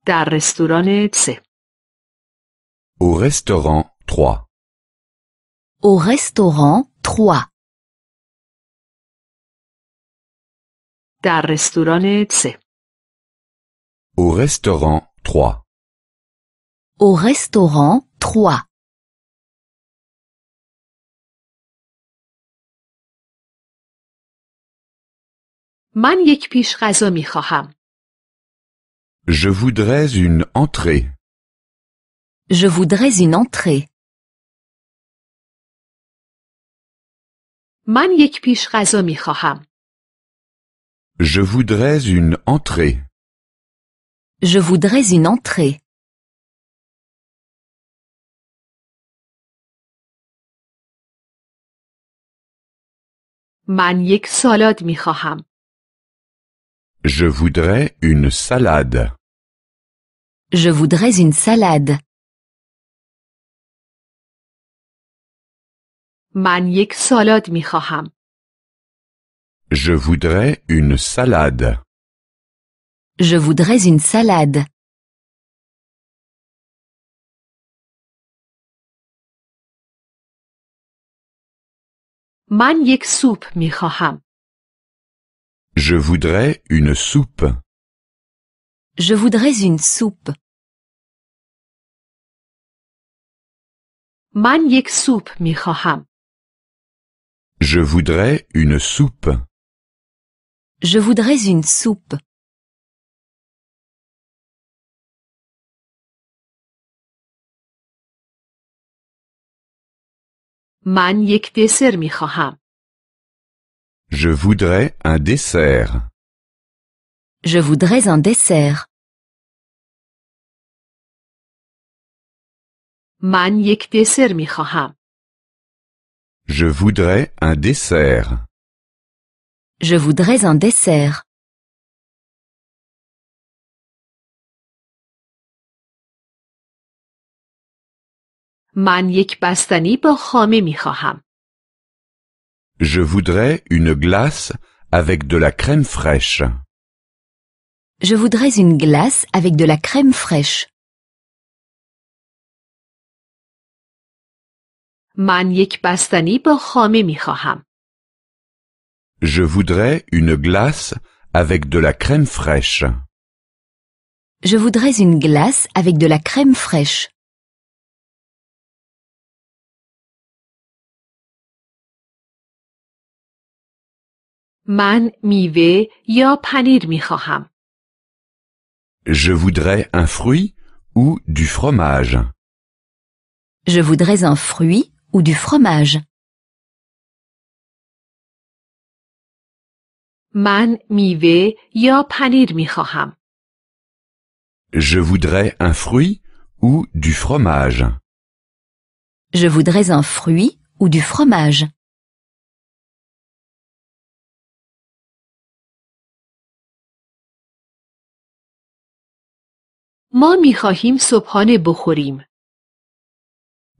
در رستوران 3. Au restaurant 3. Au restaurant 3. در رستوران 3. Au restaurant 3. Au restaurant 3. من یک پیش غذا می خواهم. Je voudrais une entrée. Je voudrais une entrée. من یک پیش غذا می خواهم. Je voudrais une entrée. Je voudrais une entrée. من یک سالاد می خواهم. Je voudrais une salade. Je voudrais une salade. من یک سالاد می خواهم. Je voudrais une salade. Je voudrais une salade. من یک سوپ می خواهم. Je voudrais une soupe. Je voudrais une soupe. من یک سوپ می خواهم. Je voudrais une soupe. Je voudrais une soupe. من یک دسر می خواهم. Je voudrais un dessert. Je voudrais un dessert. من یک دسر می خواهم. Je voudrais un dessert. Je voudrais un dessert. من یک بستنی با خامه می خواهم. Je voudrais une glace avec de la crème fraîche. Je voudrais une glace avec de la crème fraîche. من یک بستنی با خامه می خواهم. Je voudrais une glace avec de la crème fraîche. Je voudrais une glace avec de la crème fraîche. من میوه یا پنیر می خواهم. Je voudrais un fruit ou du fromage. Je voudrais un fruit ou du fromage. من میوه یا پنیر می خواهم. Je voudrais un fruit ou du fromage. Je voudrais un fruit ou du fromage. ما می خواهیم صبحانه بخوریم.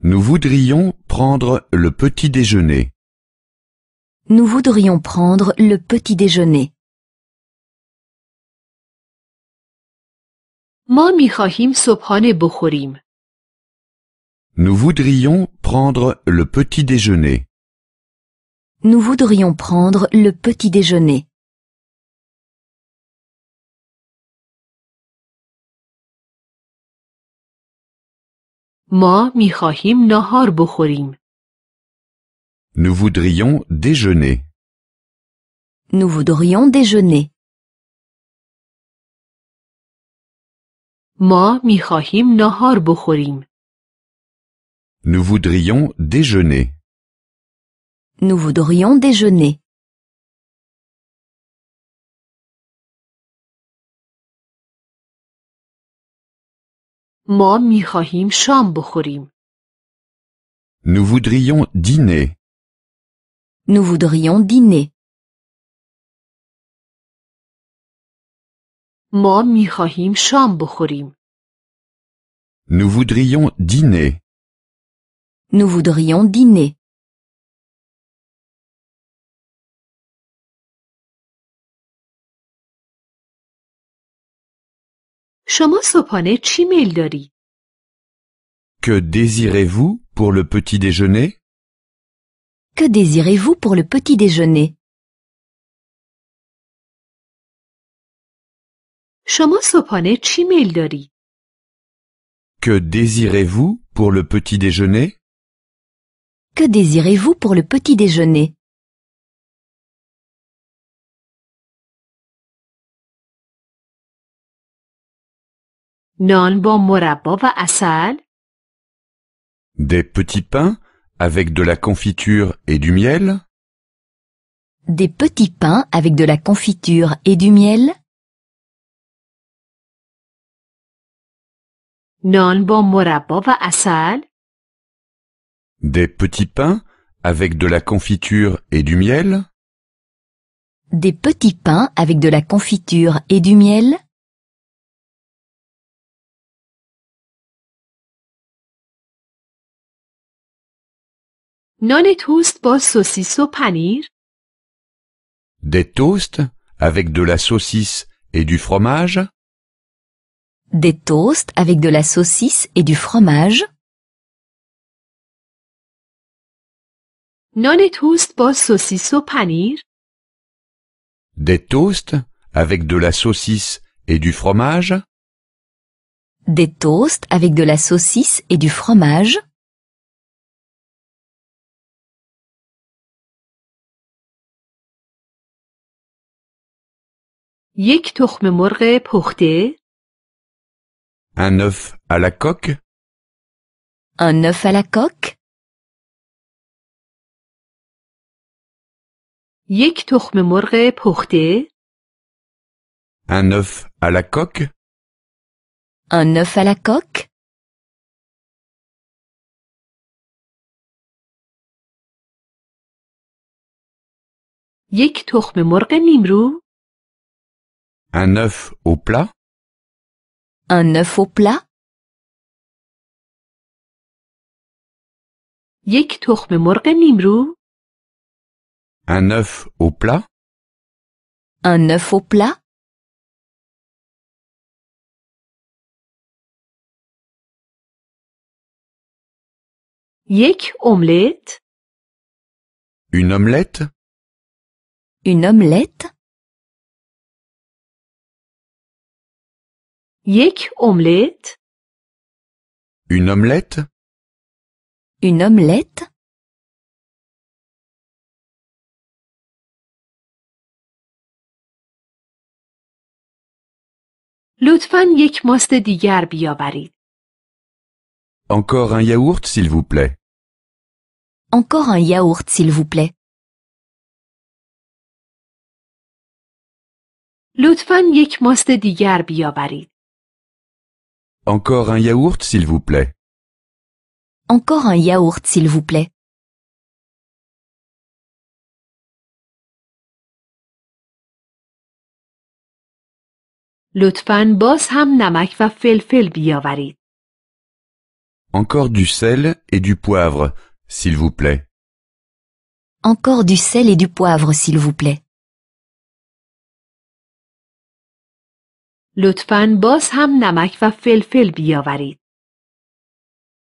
Nous voudrions prendre le petit déjeuner. Nous voudrions prendre le petit déjeuner. ما می خواهیم صبحانه بخوریم. Nous voudrions prendre le petit déjeuner. Nous voudrions prendre le petit déjeuner. ما می خواهیم ناهار بخوریم. Nous voudrions déjeuner. Nous voudrions déjeuner. ما می خواهیم ناهار بخوریم. Nous voudrions déjeuner. Nous voudrions déjeuner. ما می خواهیم شام بخوریم. Nous voudrions dîner. Nous voudrions dîner. ما می خواهیم شام بخوریم. Nous voudrions dîner. Nous voudrions dîner. شما صبحانه چی میل داری؟ Que désirez-vous pour le petit déjeuner? Que désirez-vous pour le petit déjeuner? شما صبحانه چی میل داری؟ Que désirez-vous pour le petit déjeuner? Que désirez-vous pour le petit déjeuner? نان با مربا و عسل؟ Des petits pains avec de la confiture et du miel? Des petits pains avec de la confiture et du miel? نان با مربا و عسل؟ Des petits pains avec de la confiture et du miel? Des petits pains avec de la confiture et du miel? نان توست با سوسیس و پنیر؟ Des toasts avec de la saucisse et du fromage? Des toasts avec de la saucisse et du fromage? نان توست با سوسیس و پنیر؟ Des toasts avec de la saucisse et du fromage? Des toasts avec de la saucisse et du fromage? یک تخم مرغ پخته؟ Un œuf à la coque? Un œuf à la coque? یک تخم مرغ پخته؟ Un œuf à la coque? Un œuf à la coque? یک تخم مرغ نیمرو؟ Un œuf au plat? Un œuf au plat? یک تخم مرغ نیمرو؟ Un œuf au plat? Un œuf au plat? یک املت؟ Une omelette? Une omelette? یک املت؟ Une omelette? Une omelette? لطفاً یک ماست دیگر بیاورید. Encore un yaourt, s'il vous plaît. Encore un yaourt, s'il vous plaît. لطفاً یک ماست دیگر بیاورید. Encore un yaourt, s'il vous plaît. Encore un yaourt, s'il vous plaît. لطفاً باز هم نمک و فلفل بیاورید. Encore du sel et du poivre, s'il vous plaît. Encore du sel et du poivre, s'il vous plaît. لطفاً باز هم نمک و فلفل بیاورید.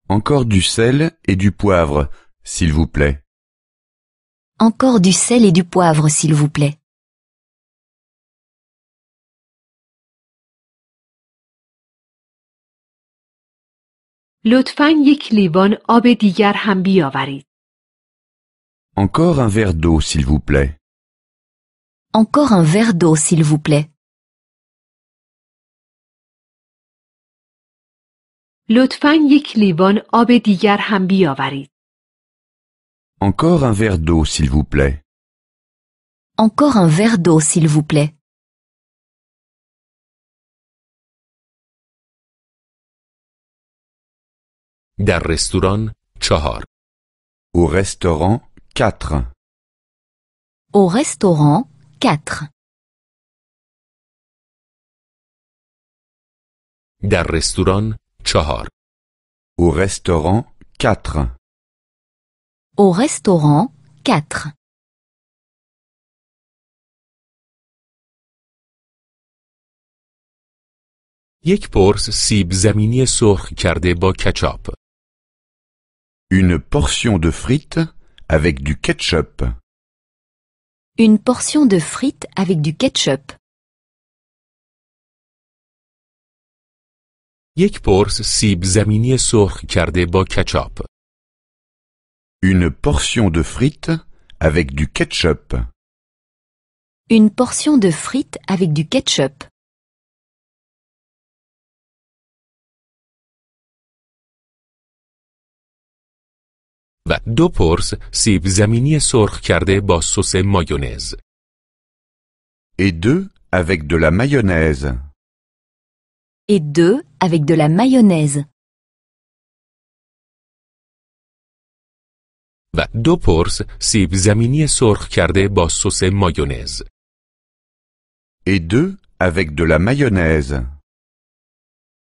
Encore du sel et du poivre, s'il vous plaît. Encore du sel et du poivre, s'il vous plaît. لطفاً یک لیوان آب دیگر هم بیاورید. Encore un verre d'eau, s'il vous plaît. Encore un verre d'eau, s'il vous plaît. لطفاً یک لیوان آب دیگر هم بیاورید. Encore un verre d'eau, s'il vous plaît. Encore un verre d'eau, s'il vous plaît. در رستوران 4. Au restaurant 4. Au restaurant 4. در رستوران 4. Au restaurant 4. Au restaurant 4. یک پرس سیب زمینی سرخ کرده با کچاپ. Une portion de frites avec du ketchup. Une portion de frites avec du ketchup. یک پرس سیب زمینی سرخ کرده با کچاپ. Une portion de frites avec du ketchup. Une portion de frites avec du ketchup. و دو پرس سیب زمینی سرخ کرده با سس مایونز. Et deux avec de la mayonnaise. Et 2 avec de la mayonnaise. و دو pors سیب زمینی سرخ کرده با سس مایونز. Et deux avec de la mayonnaise.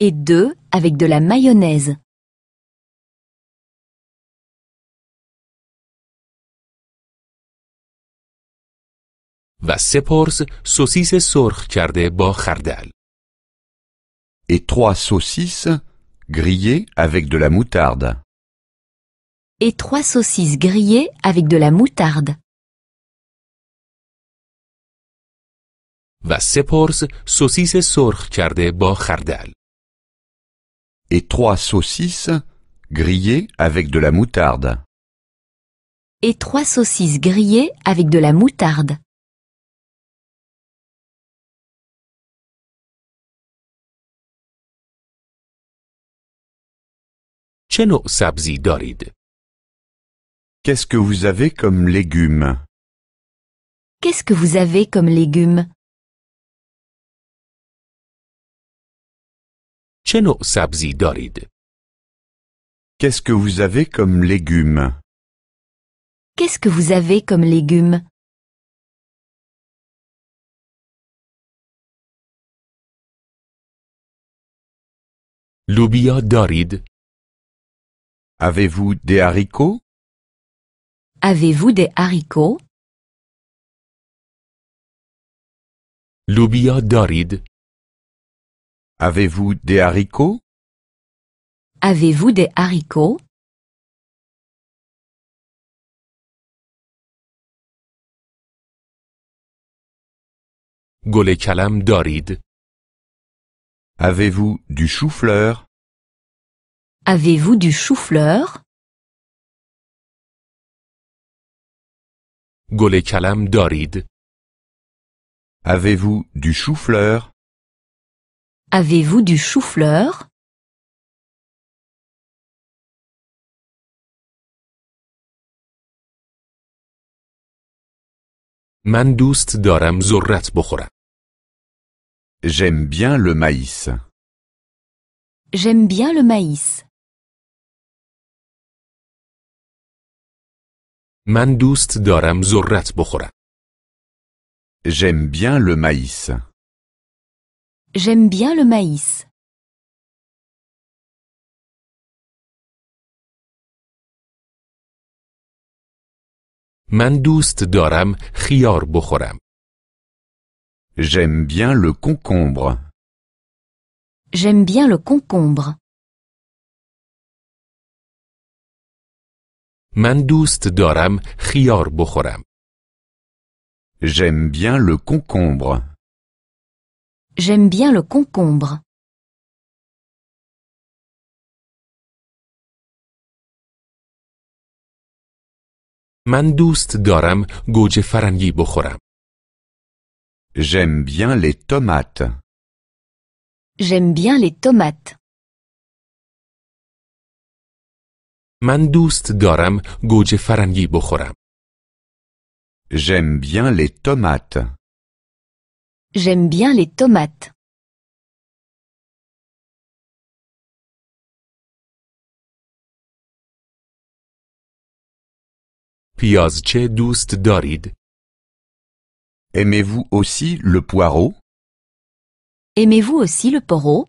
Et 2 avec de la mayonnaise. و سه pors سوسیس سرخ کرده با خردل. Et trois saucisses grillées avec de la moutarde. Et 3 saucisses grillées avec de la moutarde. و سه pors سوسیس سرخ کرده با خردل. Et trois saucisses grillées avec de la moutarde. Et 3 saucisses grillées avec de la moutarde. چه نوع سبزی دارید؟ Qu'est-ce que vous avez comme légumes? Qu'est-ce que vous avez comme légumes? چه نوع سبزی دارید؟ Qu'est-ce que vous avez comme légumes? Qu'est-ce que vous avez comme légumes? لوبیا دارید؟ Avez-vous des haricots? Avez-vous des haricots? لوبیا دارید؟ Avez-vous des haricots? Avez-vous des haricots? گل کلم دارید؟ Avez-vous du chou-fleur? Avez-vous du chou-fleur? گل کلم دارید؟ Avez-vous du chou-fleur? Avez-vous du chou-fleur? من دوست دارم ذرت بخورم. J'aime bien le maïs. J'aime bien le maïs. من دوست دارم ذرت بخورم. J'aime bien le maïs. J'aime bien le maïs. من دوست دارم خیار بخورم. J'aime bien le concombre. J'aime bien le concombre. من دوست دارم خیار بخورم. J'aime bien le concombre. J'aime bien le concombre. من دوست دارم گوجه فرنگی بخورم. J'aime bien les tomates. J'aime bien les tomates. من دوست دارم گوجه فرنگی بخورم. J'aime bien les tomates. J'aime bien les tomates. پیازچه دوست دارید؟ Aimez-vous aussi le poireau? Aimez-vous aussi le poireau?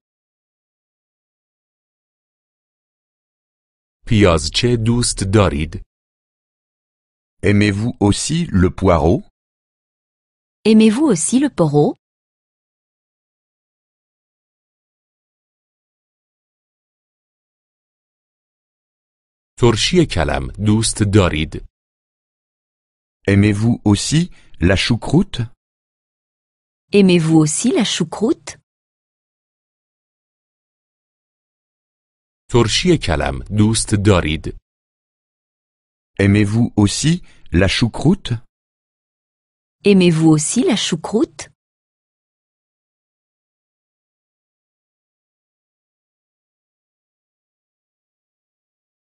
پیازچه دوست دارید؟ Aimez-vous aussi le poireau? Aimez-vous aussi le poireau? ترشی کلم دوست دارید؟ Aimez-vous aussi la choucroute? Aimez-vous aussi la choucroute? ترشی کلم دوست دارید؟ Aimez-vous aussi la choucroute? Aimez-vous aussi la choucroute?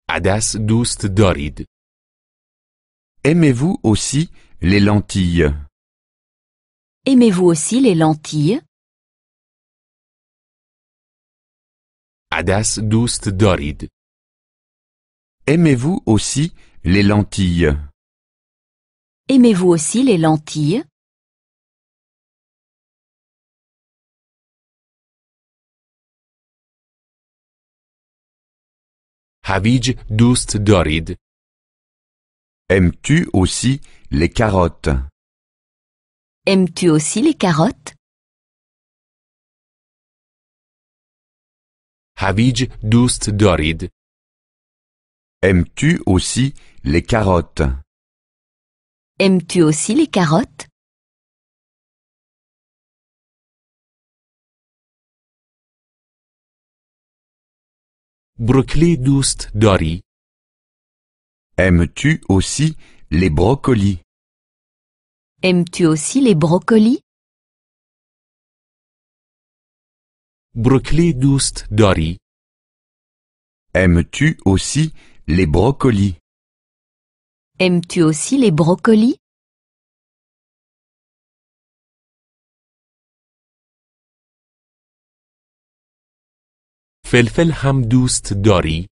عدس دوست دارید؟ Aimez-vous aussi les lentilles? Aimez-vous aussi les lentilles? عدس دوست دارید؟ Aimez-vous aussi les lentilles? Aimez-vous aussi les lentilles? هویج دوست دارید؟ Aimes-tu aussi les carottes? Aimes-tu aussi les carottes? هویج دوست دارید؟ Aimes-tu aussi les carottes? Aimes-tu aussi les carottes? بروکلی دوست داری؟ Aimes-tu aussi les brocolis? Aimes-tu aussi les brocolis? بروکلی دوست داری؟ Aimes-tu aussi les brocolis? Aimes-tu aussi les brocolis? فلفل هم دوست داری؟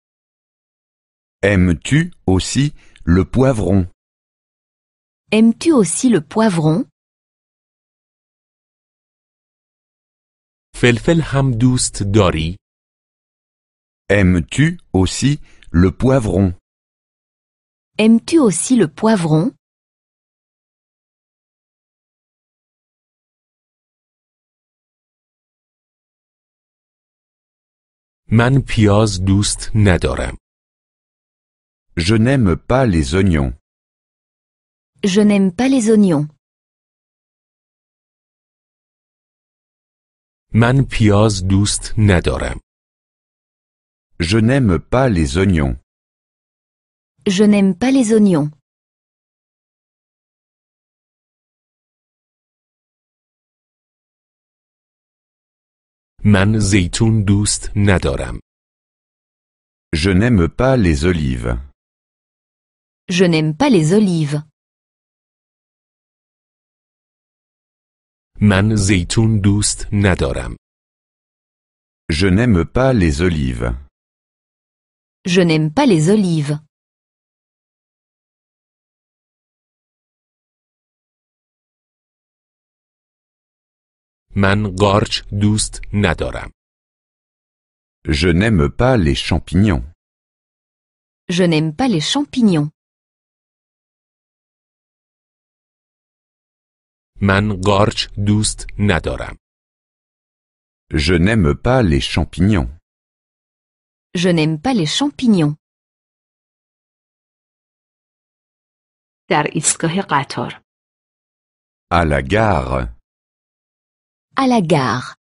Aimes-tu aussi le poivron? Aimes-tu aussi le poivron? فلفل هم دوست داری؟ Aimes-tu aussi le poivron? Aimes-tu aussi le poivron? من پیاز دوست ندارم. Je n'aime pas les oignons. Je n'aime pas les oignons. من پیاز دوست ندارم. Je n'aime pas les oignons. Je n'aime pas les oignons. من زیتون دوست ندارم. Je n'aime pas les olives. Je n'aime pas les olives. من زیتون دوست ندارم. Je n'aime pas les olives. Je n'aime pas les olives. من قارچ دوست ندارم. Je n'aime pas les champignons. Je n'aime pas les champignons. من قارچ دوست ندارم. Je n'aime pas les champignons. Je n'aime pas les champignons. در ایستگاه قطار. À la gare. À la gare.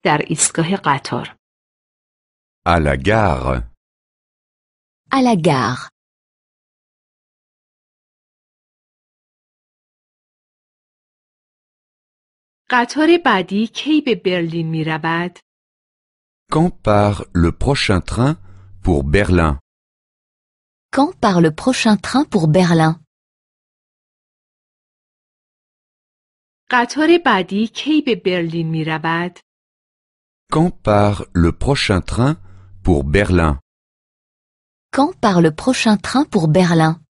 در ایستگاه قطار. À la gare. À la gare. قطار بعدی کی به برلین می رود؟ Quand part le prochain train pour Berlin? Quand part le prochain train pour Berlin? قطار بعدی کی به برلین می رود؟ Quand part le prochain train pour Berlin? Quand part le prochain train pour Berlin?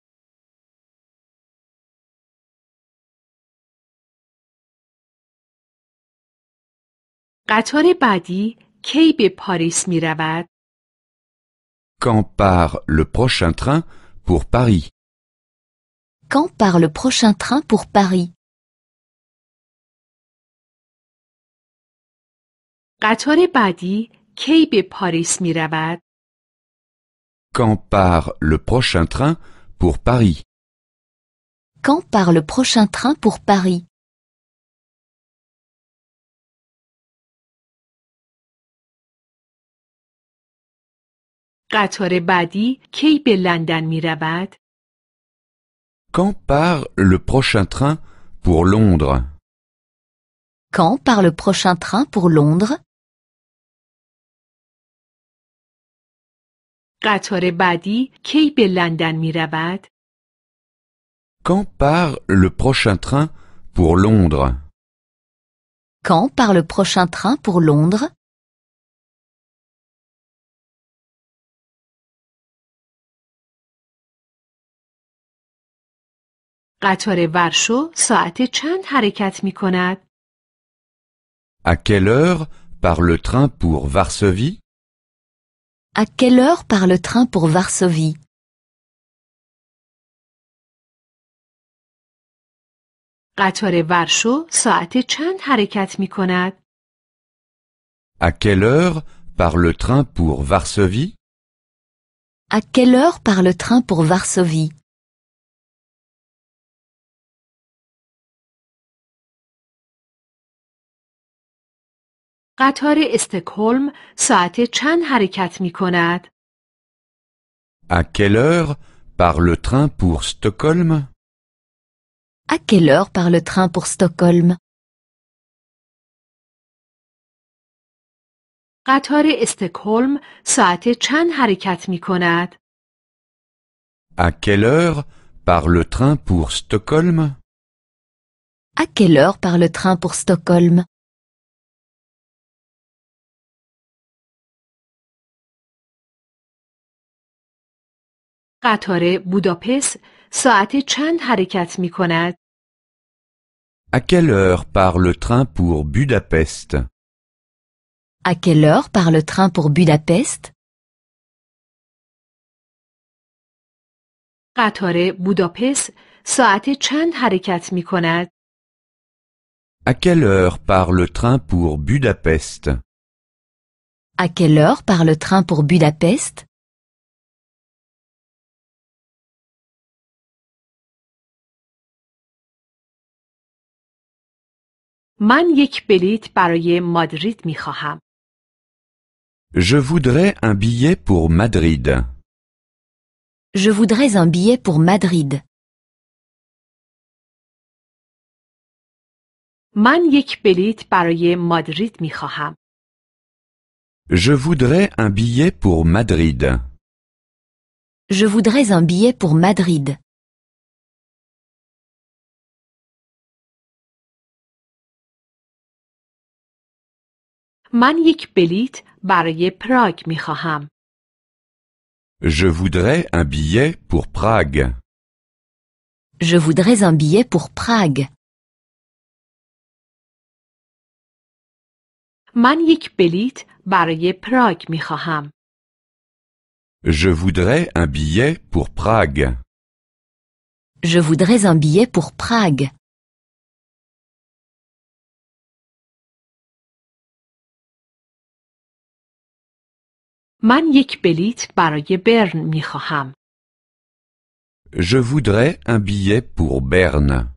قطار بعدی کی به پاریس می رود؟ Quand part le prochain train pour Paris? Quand part le prochain train pour Paris? قطار بعدی کی به پاریس می رود؟ Quand part le prochain train pour Paris? Quand part le prochain train pour Paris? قطار بعدی کی به لندن می رود؟ Quand part le prochain train pour Londres? Quand part le prochain train pour Londres? قطار بعدی کی به لندن می رود؟ Quand part le prochain train pour Londres? Quand part le prochain train pour Londres? قطار ورشو ساعت چند حرکت می کند؟ À quelle heure part le train pour Varsovie? À quelle heure part le train pour Varsovie? قطار ورشو ساعت چند حرکت می کند؟ À quelle heure part le train pour Varsovie? À quelle heure part le train pour Varsovie? قطار استکهلم ساعت چند حرکت می کند؟ À quelle heure part le train pour Stockholm? À quelle heure part le train pour Stockholm? قطار استکهلم ساعت چند حرکت می کند؟ À quelle heure part le train pour Stockholm? À quelle heure part le train pour Stockholm? قطار بوداپست ساعت چند حرکت می کند؟ À quelle heure part le train pour Budapest? À quelle heure part le train pour Budapest? قطار بوداپست ساعت چند حرکت می کند؟ À quelle heure part le train pour Budapest? À quelle heure part le train pour Budapest? من یک بلیط برای مادرید می خواهم. Je voudrais un billet pour Madrid. Je voudrais un billet pour Madrid. من یک بلیط برای مادرید می خواهم. Je voudrais un billet pour Madrid. Je voudrais un billet pour Madrid. من یک بلیط برای پراگ می خواهم. Je voudrais un billet pour Prague. Je voudrais un billet pour Prague. من یک بلیط برای پراگ می خواهم. Je voudrais un billet pour Prague. Je voudrais un billet pour Prague. من یک بلیط برای برن می خواهم. Je voudrais un billet pour Berne.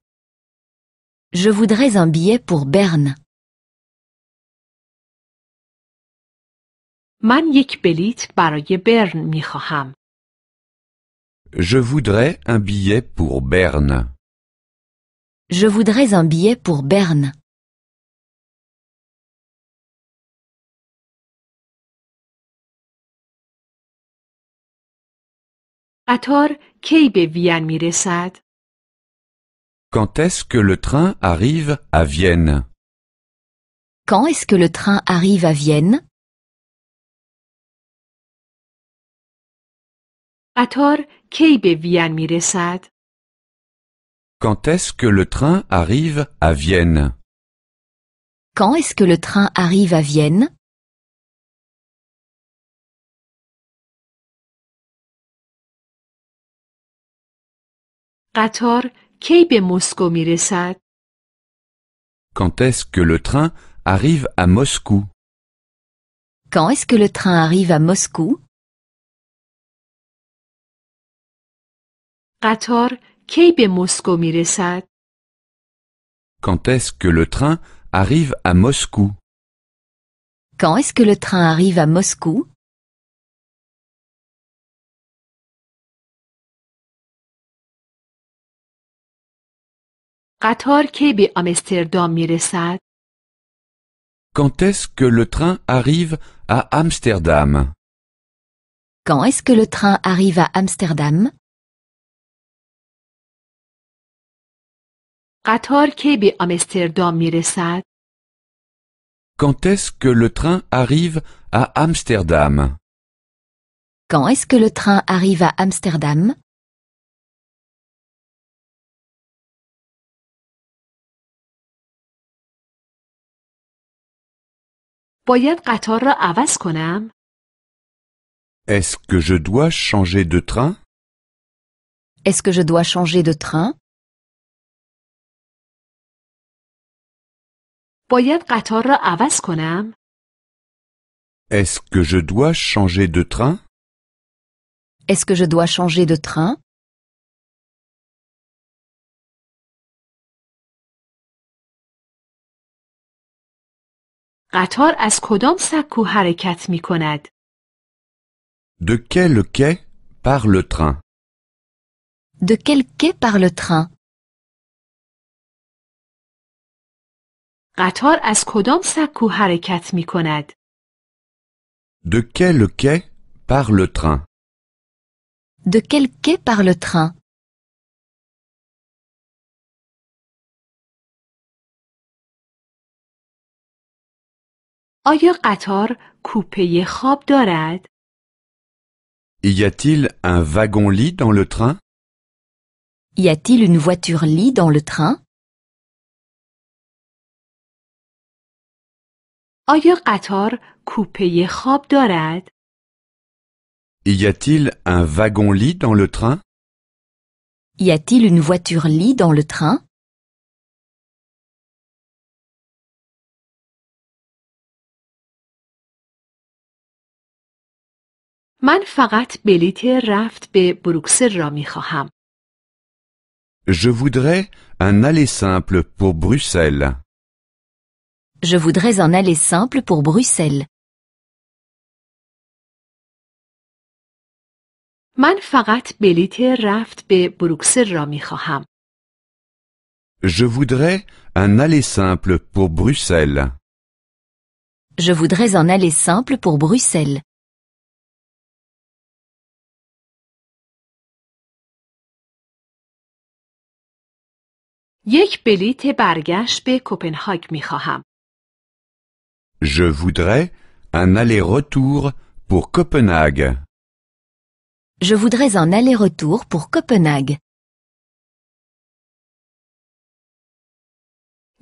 Je voudrais un billet pour Berne. من یک بلیط برای برن می خواهم. Je voudrais un billet pour Berne. Je voudrais un billet pour Berne. قطار کی به وین می رسد؟ Quand est-ce que le train arrive à Vienne? Quand est-ce que le train arrive à Vienne? قطار کی به وین می رسد؟ Quand est-ce que le train arrive à Vienne? Quand est-ce que le train arrive à Vienne? قطار کی به مسکو می رسد؟ Quand est-ce que le train arrive à Moscou? Quand est-ce que le train arrive à Moscou? قطار کی به مسکو می رسد؟ Quand est-ce que le train arrive à Moscou? Quand est-ce que le train arrive à Moscou? قطار کی به آمستردام می رسد؟ Quand est-ce que le train arrive à Amsterdam? Quand est-ce que le train arrive à Amsterdam? قطار کی به آمستردام می رسد؟ Quand est-ce que le train arrive à Amsterdam? Quand est-ce que le train arrive à Amsterdam? باید قطار را عوض کنم؟ Est-ce que je dois changer de train? Est-ce que je dois changer de train? باید قطار را عوض کنم؟ Est-ce que je dois changer de train? Est-ce que je dois changer de train? قطار از کدام سکو حرکت می کند؟ De quel quai part le train? De quel quai part le train? قطار از کدام سکو حرکت می کند؟ De quel quai part le train? De quel quai part le train? آیا قطار کوپه خواب دارد؟ Y a-t-il un wagon-lit dans le train? Y a-t-il une voiture-lit dans le train? آیا قطار کوپه خواب دارد؟ Y a-t-il un wagon-lit dans le train? Y a-t-il une voiture-lit dans le train? من فقط بلیط رفت به بروکسل را می خواهم. Je voudrais un aller simple pour Bruxelles. Je voudrais un aller simple pour Bruxelles. من فقط بلیط رفت به بروکسل را می خواهم. Je voudrais un aller simple pour Bruxelles. Je voudrais un aller simple pour Bruxelles. یک بلیط برگشت به کپنهاگ می خواهم. Je voudrais un aller-retour pour Copenhague. Je voudrais un aller-retour pour Copenhague.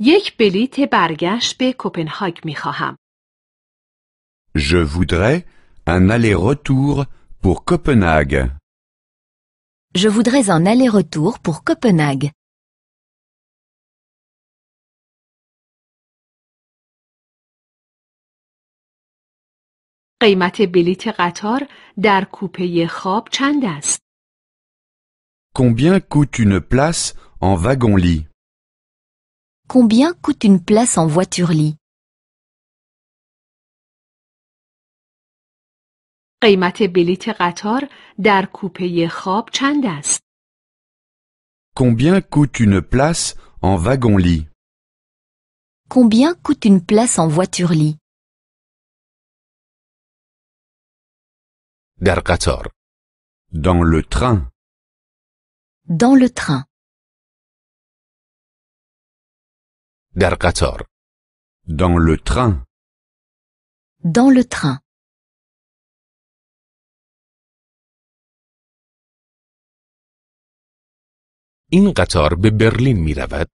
یک بلیط برگشت به کپنهاگ می خواهم. Je voudrais un aller-retour pour Copenhague. Je voudrais un aller-retour pour Copenhague. قیمت بلیط قطار در کوپه خواب چند است؟ Combien coûte une place en wagon-lit? Combien coûte une place en voiture-lit? قیمت بلیط قطار در کوپه خواب چند است؟ Combien coûte une place en wagon-lit? Combien coûte une place en voiture-lit? در قطار. Dans le train. Dans le train. در قطار. Dans le train. Dans le train. این قطار به برلین می رود.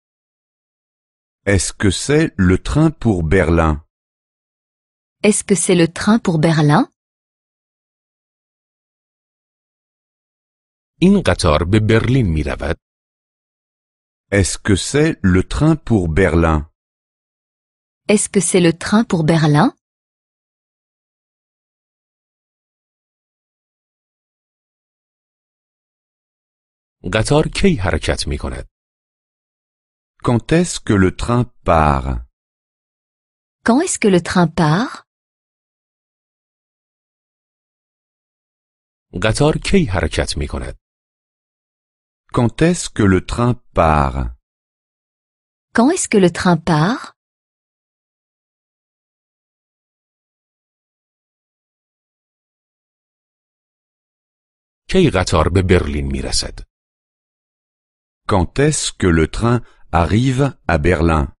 Est-ce que c'est le train pour Berlin? Est-ce que c'est le train pour Berlin? این قطار به برلین می رود. Est-ce que c'est le train pour Berlin? Est-ce que c'est le train pour Berlin? قطار کی حرکت می کند؟ Quand est-ce que le train part? Quand est-ce que le train part? قطار کی حرکت می کند؟ Quand est-ce que le train part? Quand est-ce que le train part? کی قطار به برلین می رسد؟ Quand est-ce que le train arrive à Berlin?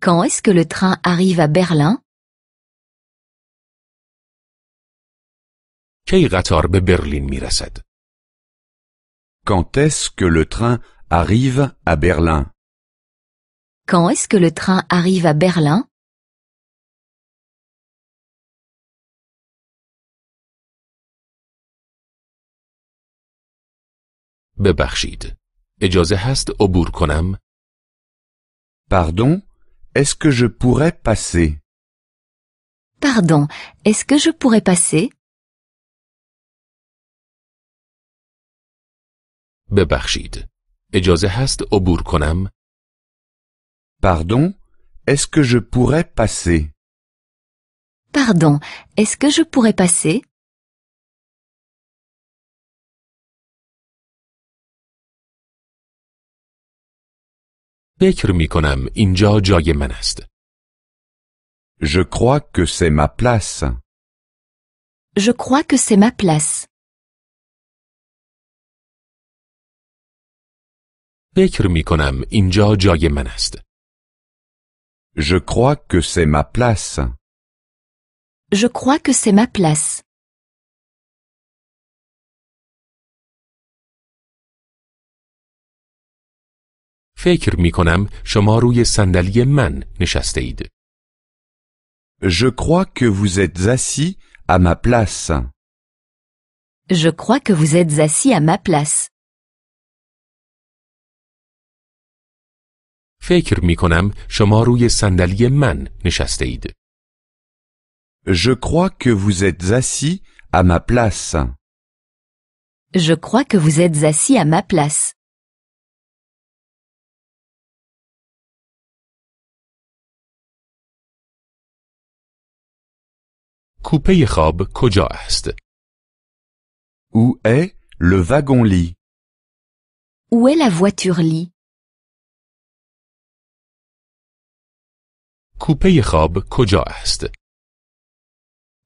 Quand est-ce que le train arrive à Berlin? کی قطار به برلین می رسد؟ Quand est-ce que le train arrive à Berlin? Quand est-ce que le train arrive à Berlin? ببخشید. اجازه هست عبور کنم؟ Pardon, est-ce que je pourrais passer? Pardon, est-ce que je pourrais passer? ببخشید. اجازه هست عبور کنم؟ Pardon, est-ce que je pourrais passer? Pardon, est-ce que je pourrais passer? فکر می کنم اینجا جای من است. Je crois que c'est ma place. Je crois que c'est ma place. فکر می کنم اینجا جای من است. Je crois que c'est ma place. Je crois que c'est ma place. فکر می کنم شما روی صندلی من نشسته اید. Je crois que vous êtes assis à ma place. Je crois que vous êtes assis à ma place. فکر می کنم شما روی صندلی من نشسته اید. Je crois que vous êtes assis à ma place. Je crois que vous êtes assis à ma place. کوپه خواب کجا است؟ Où est le wagon-lit? Où est la voiture-lit? کوپه خواب کجا است؟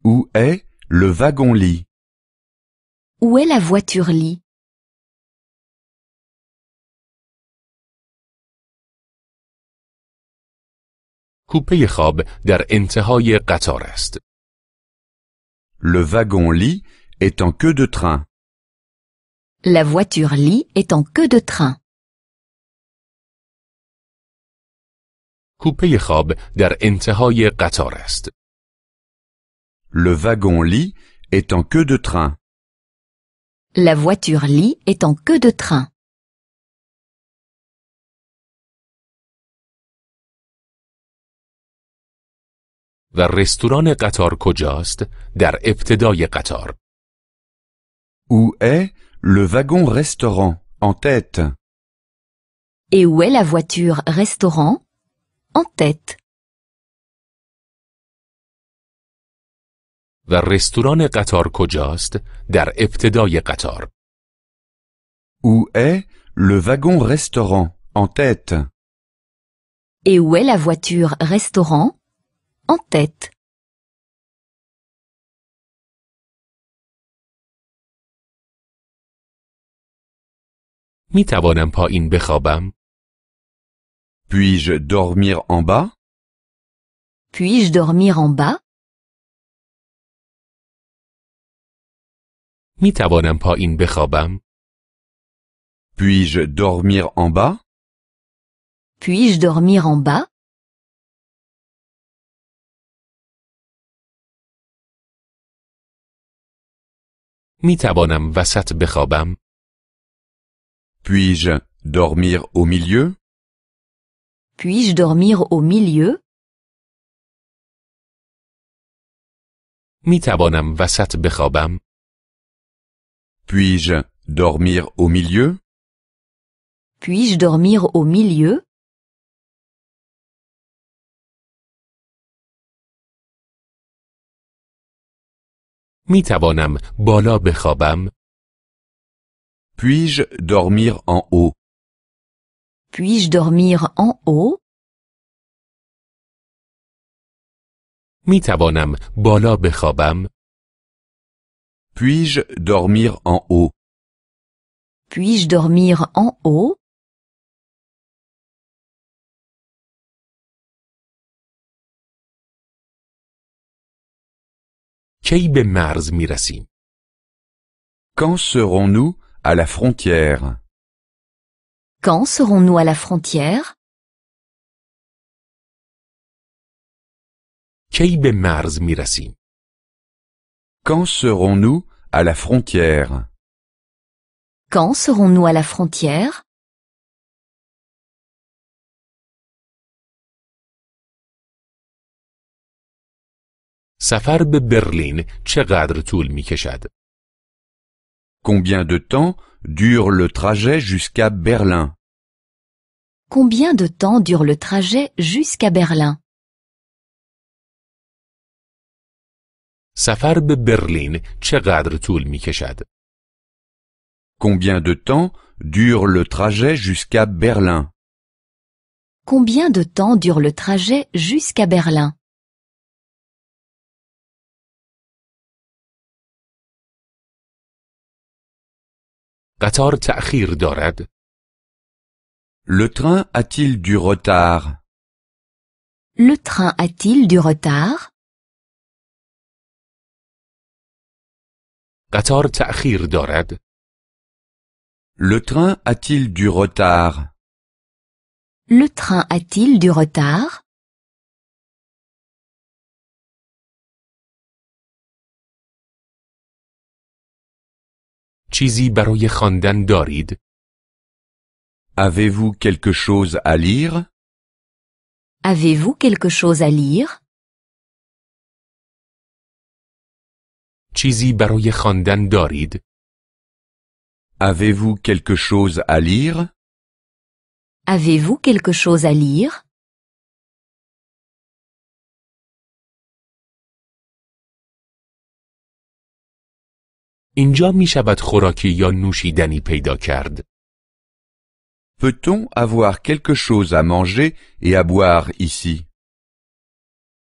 Où est le wagon-lit? Où est la voiture-lit? کوپه خواب در انتهای قطار است. Le wagon-lit est en queue de train. La voiture-lit est en queue de train. کوپه خواب در انتهای قطار است. Le wagon-lit est en queue de train. La voiture-lit est en queue de train. و رستوران قطار کجاست؟ در ابتدای قطار. Où est le wagon-restaurant en tête? Et où est la voiture-restaurant? En tête. و رستوران قطار کجاست؟ در ابتدای قطار. Où est le wagon-restaurant en tête? Et où est la voiture-restaurant? En tête. می توانم پایین بخوابم؟ Puis-je dormir en bas? Puis-je dormir en bas? می توانم پایین بخوابم؟ Puis-je dormir en bas? Puis-je dormir en bas? می توانم وسط بخوابم؟ Puis-je dormir au milieu? Puis-je dormir au milieu? می توانم وسط بخوابم؟ Puis-je dormir au milieu? Puis-je dormir au milieu? می توانم بالا بخوابم؟ Puis-je dormir en haut? Puis-je dormir en haut? می توانم بالا بخوابم؟ Puis-je dormir en haut? Puis-je dormir en haut? کی به مرز می رسیم؟ Quand serons-nous à la frontière? Quand serons-nous à la frontière? کی به مرز می رسیم؟ Quand serons-nous à la frontière? Quand serons-nous à la frontière? سفر به برلین چقدر طول می کشد؟ Combien de temps dure le trajet jusqu'à Berlin? Combien de temps dure le trajet jusqu'à Berlin? سفر به برلین چقدر طول می کشد؟ Combien de temps dure le trajet jusqu'à Berlin? Combien de temps dure le trajet jusqu'à Berlin? قطار تأخیر دارد؟ Le train a-t-il du retard? Le train a-t-il du retard? قطار تأخیر دارد؟ Le train a-t-il du retard? Le train a-t-il du retard? چیزی برای خواندن دارید؟ Avez-vous quelque chose à lire? Avez-vous quelque chose à lire? چیزی برای خواندن دارید؟ Avez-vous quelque chose à lire? Avez-vous quelque chose à lire? اینجا می شود خوراکی یا نوشیدنی پیدا کرد؟ Peut-on avoir quelque chose à manger et à boire ici?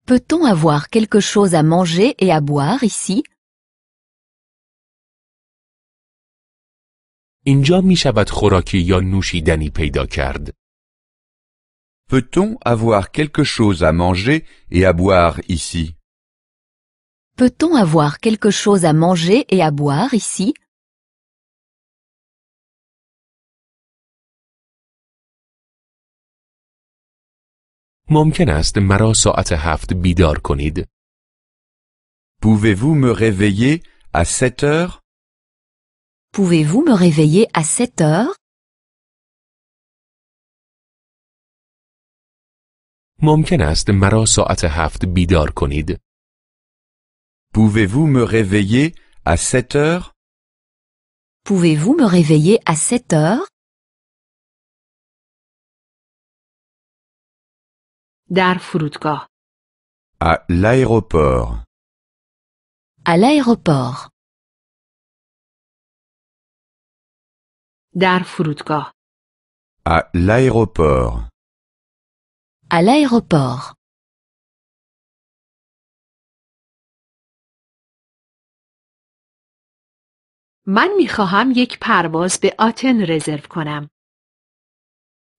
Peut-on avoir quelque chose à manger et à boire ici? اینجا می شود خوراکی یا نوشیدنی پیدا کرد؟ Peut-on avoir quelque chose à manger et à boire ici? Peut-on avoir quelque chose à manger et à boire ici? ممکن است مرا ساعت 7 بیدار کنید؟ Pouvez-vous me réveiller à 7 heures? Pouvez-vous me réveiller à 7 heures? ممکن است مرا ساعت 7 بیدار کنید؟ Pouvez-vous me réveiller à 7 heures? Pouvez-vous me réveiller à 7 heures? در فرودگاه. À l'aéroport. À l'aéroport. در فرودگاه. À l'aéroport. À l'aéroport. من میخواهم یک پرواز به آتن رزرو کنم.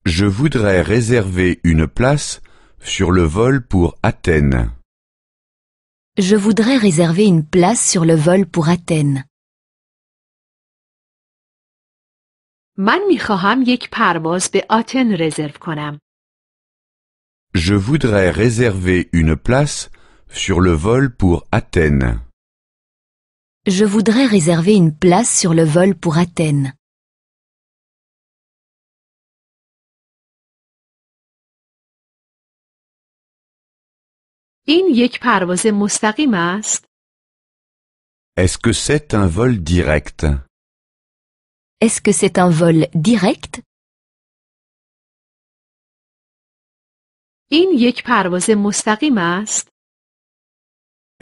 Je voudrais réserver une place sur le vol pour Athènes. Je voudrais réserver une place sur le vol pour Athènes. من میخواهم یک پرواز به آتن رزرو کنم. Je voudrais réserver une place sur le vol pour Athènes. Je voudrais réserver une place sur le vol pour Athènes. این یک پرواز مستقیم است؟ Est-ce que c'est un vol direct? Est-ce que c'est un vol direct? این یک پرواز مستقیم است؟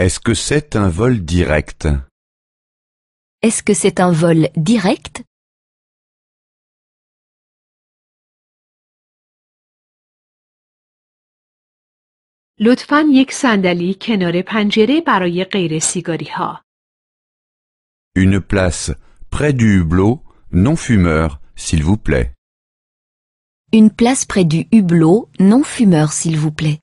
Est-ce que c'est un vol direct? Est-ce que c'est un vol direct? لطفاً یک صندلی کنار پنجره برای غیر سیگاری ها. Une place près du hublot non fumeur, s'il vous plaît. Une place près du hublot non fumeur, s'il vous plaît.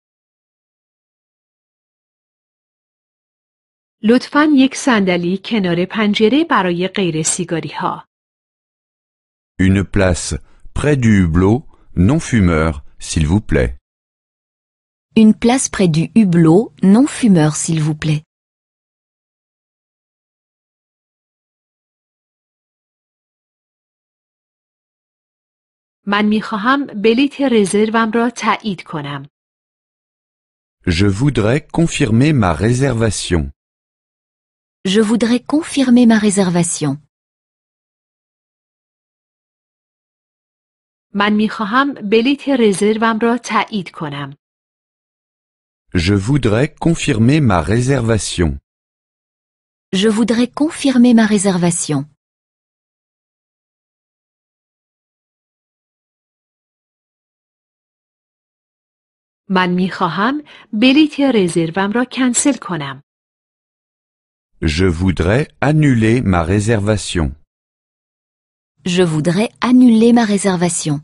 لطفاً یک صندلی کنار پنجره برای غیر سیگاری ها. Une place près du hublot non fumeur, s'il vous plaît. Une place près du hublot non fumeur, s'il vous plaît. من می خواهم بلیط رزروم را تایید کنم. Je voudrais confirmer ma réservation. Je voudrais confirmer ma réservation. من می خواهم بلیط رزروم را تایید کنم. Je voudrais confirmer ma réservation. Je voudrais confirmer ma réservation. من می خواهم بلیط رزروم را کنسل کنم. Je voudrais annuler ma réservation. Je voudrais annuler ma réservation.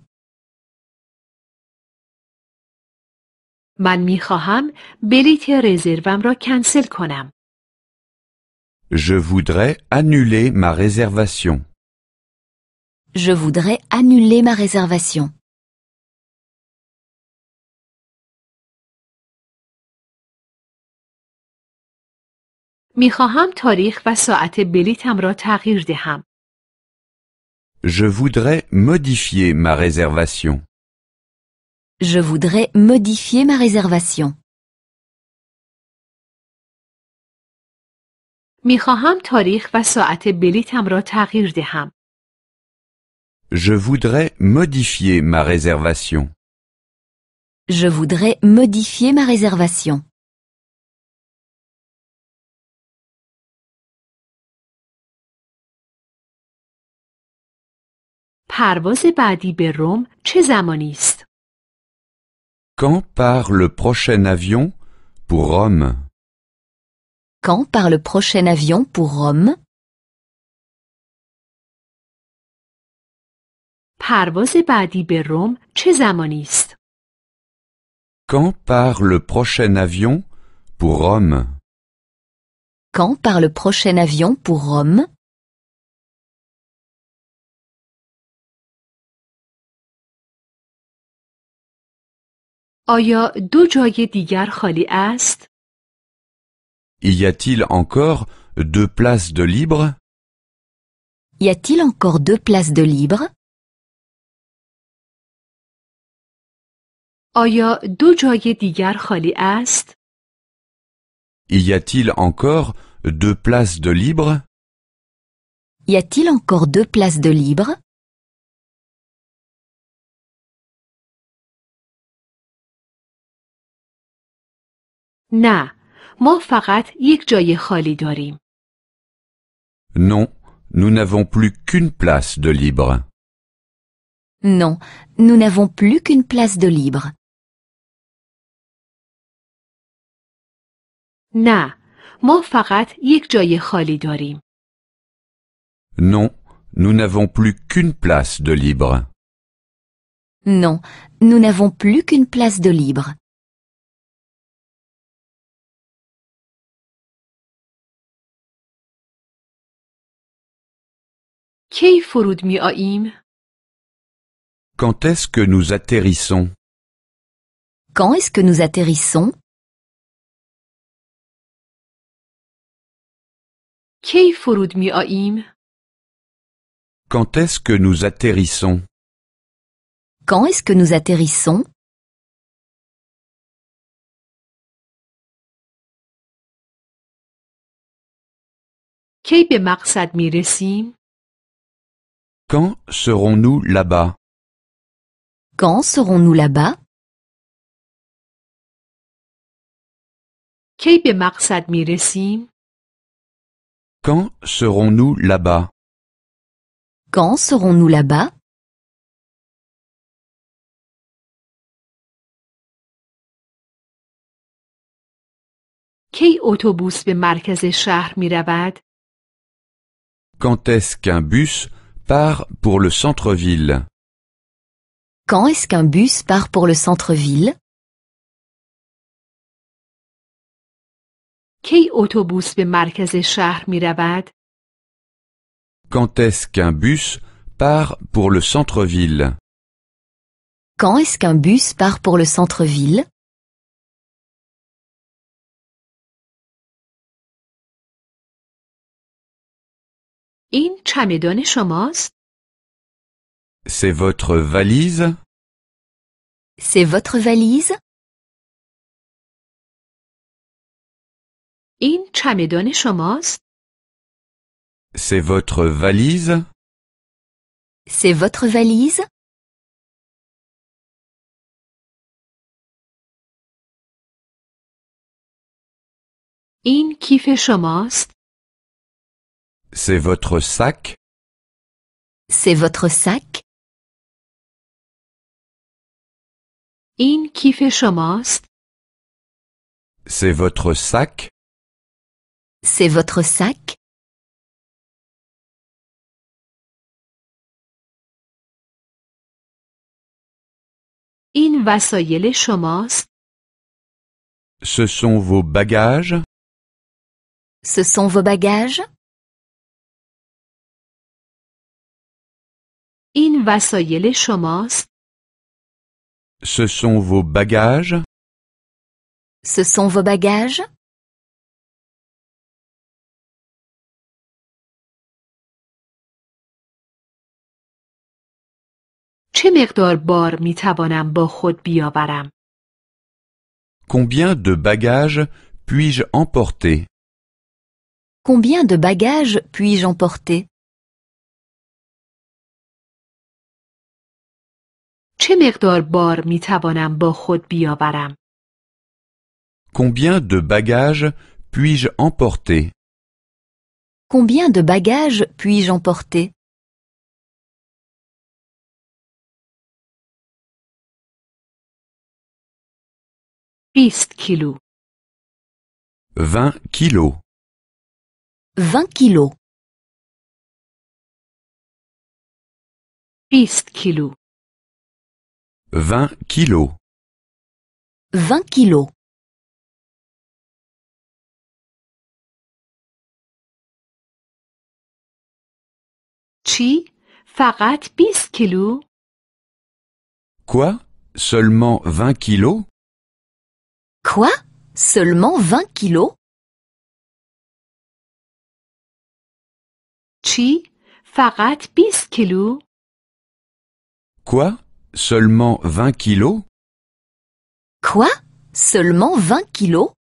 من می خواهم بلیط رزروم را کنسل کنم. Je voudrais annuler ma réservation. Je voudrais annuler ma réservation. می خواهم تاریخ و ساعت بلیطم را تغییر دهم. Je voudrais modifier ma réservation. Je voudrais modifier ma réservation. می خواهم تاریخ و ساعت بلیطم را تغییر دهم. Je voudrais modifier ma réservation. Je voudrais modifier ma réservation. پرواز بعدی به روم چه زمانی است؟ Quand part le prochain avion pour Rome? Quand part le prochain avion pour Rome? پرواز بعدی به روم چه زمانی است؟ Quand part le prochain avion pour Rome? Quand part le prochain avion pour Rome? آیا دو جای دیگر خالی است؟ Y a-t-il encore 2 places de libre? Y a-t-il encore 2 places de libre? آیا دو جای دیگر خالی است؟ Y a-t-il encore 2 places de libre? Y a-t-il encore 2 places de libre? نه، ما فقط یک جای خالی داریم. Non, nous n'avons plus qu'une place de libre. Non, nous n'avons plus qu'une place de libre. نه، ما فقط یک جای خالی داریم. Non, nous n'avons plus qu'une place de libre. Non, nous n'avons plus qu'une place de libre. کی فرود می آییم؟ Quand est-ce que nous atterrissons? Quand est-ce que nous atterrissons? کی فرود می آییم؟ Quand est-ce que nous atterrissons? Quand est-ce que nous atterrissons? کی به مقصد می رسیم؟ Quand serons-nous là-bas? Quand serons-nous là-bas? کی به مقصد می رسیم؟ Quand serons-nous là-bas? Quand serons-nous là-bas? کی اتوبوس به مرکز شهر می رود؟ Quand est-ce qu'un bus part pour le centre-ville? Quand est-ce qu'un bus part pour le centre-ville? کی اتوبوس به مرکز شهر می رود؟ Quand est-ce qu'un bus part pour le centre-ville? Quand est-ce qu'un bus part pour le centre-ville? این چمدان شماست؟ C'est votre valise? C'est votre valise? این چمدان شماست؟ C'est votre valise? C'est votre valise? این کیف شماست؟ C'est votre sac? C'est votre sac? این کیف شماست؟ C'est votre sac? C'est votre sac? این وسایل شماست؟ Ce sont vos bagages? Ce sont vos bagages? این وسایل شماست؟ Ce sont vos bagages? Ce sont vos bagages? چه مقدار بار می توانم با خود بیاورم؟ Combien de bagages puis-je emporter? Combien de bagages puis-je emporter? چه مقدار بار می توانم با خود بیاورم؟ Combien de bagages puis-je emporter? Combien de bagages puis-je emporter? 20 کیلو 20 kilos. 20 kilos. 20 کیلو 20 kilos. 20 kilos. چی؟ فقط 20 کیلو؟ Quoi? Seulement 20 kilos? Quoi? Seulement 20 kilos? چی؟ فقط 20 کیلو؟ Quoi? Seulement 20 kilos? Quoi? Seulement 20 kilos?